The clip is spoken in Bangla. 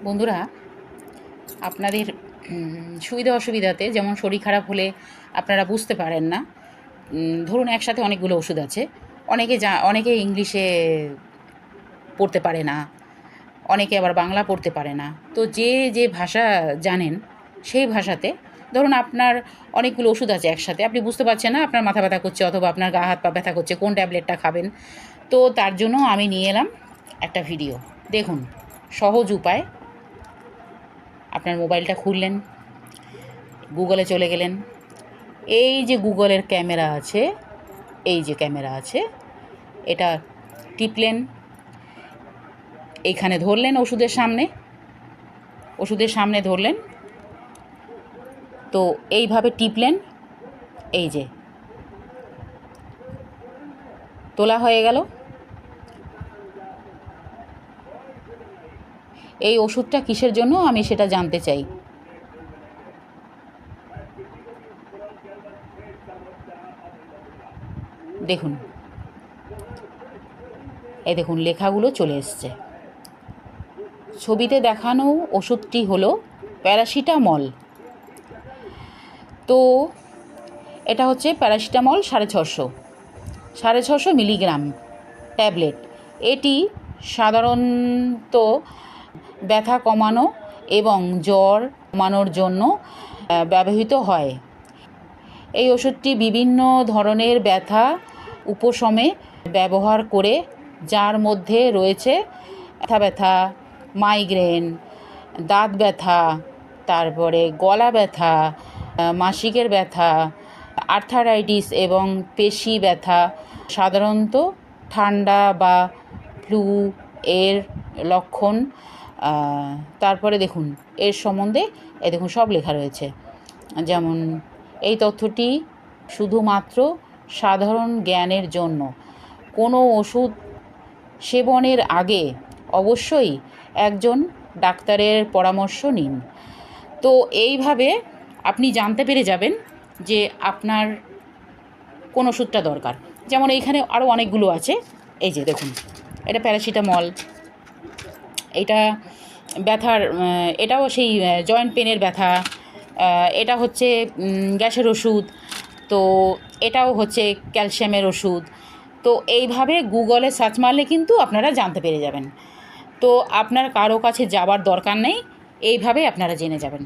বন্ধুরা, আপনাদের সুবিধা অসুবিধাতে, যেমন শরীর খারাপ হলে আপনারা বুঝতে পারেন না, ধরুন একসাথে অনেকগুলো ওষুধ আছে, অনেকে ইংলিশে পড়তে পারে না, অনেকে আবার বাংলা পড়তে পারে না। তো যে যে ভাষা জানেন সেই ভাষাতে, ধরুন আপনার অনেকগুলো ওষুধ আছে একসাথে, আপনি বুঝতে পারছেন না, আপনার মাথা ব্যথা করছে অথবা আপনার গা হাত পা ব্যথা করছে, কোন ট্যাবলেটটা খাবেন। তো তার জন্য আমি নিয়ে এলাম একটা ভিডিও। দেখুন, সহজ উপায়। আপনার মোবাইলটা খুললেন, গুগলে চলে গেলেন, এই যে গুগলের ক্যামেরা আছে, এই যে ক্যামেরা আছে, এটা টিপলেন, এইখানে ধরলেন, ওষুধের সামনে ধরলেন, তো এইভাবে টিপলেন, এই যে তোলা হয়ে গেল। এই ওষুধটা কিসের জন্য আমি সেটা জানতে চাই। দেখুন, এই দেখুন লেখাগুলো চলে এসছে। ছবিতে দেখানো ওষুধটি হলো প্যারাসিটামল। তো এটা হচ্ছে প্যারাসিটামল 650 মিলিগ্রাম ট্যাবলেট। এটি সাধারণত ব্যথা কমানো এবং জ্বর কমানোর জন্য ব্যবহৃত হয়। এই ওষুধটি বিভিন্ন ধরনের ব্যথা উপশমে ব্যবহার করে, যার মধ্যে রয়েছে মাথা ব্যথা, মাইগ্রেন, দাঁত ব্যথা, তারপরে গলা ব্যথা, মাসিকের ব্যথা, আর্থারাইটিস এবং পেশি ব্যথা, সাধারণত ঠান্ডা বা ফ্লু এর লক্ষণ। তারপরে দেখুন এর সম্বন্ধে দেখুন সব লেখা রয়েছে। যেমন এই তথ্যটি শুধুমাত্র সাধারণ জ্ঞানের জন্য। কোনো ওষুধ সেবনের আগে অবশ্যই একজন ডাক্তারের পরামর্শ নিন। তো এইভাবে আপনি জানতে পেরে যাবেন যে আপনার কোন ওষুধটা দরকার। যেমন এইখানে আরও অনেকগুলো আছে, এই যে দেখুন, এটা প্যারাসিটামল, এটা ব্যথার, এটাও সেই জয়েন্ট পেনের ব্যথা, এটা হচ্ছে গ্যাসের ওষুধ, তো এটাও হচ্ছে ক্যালসিয়ামের ওষুধ। তো এইভাবে গুগলে সার্চ মারলে কিন্তু আপনারা জানতে পেরে যাবেন। তো আপনার কারো কাছে যাবার দরকার নেই, এইভাবে আপনারা জেনে যাবেন।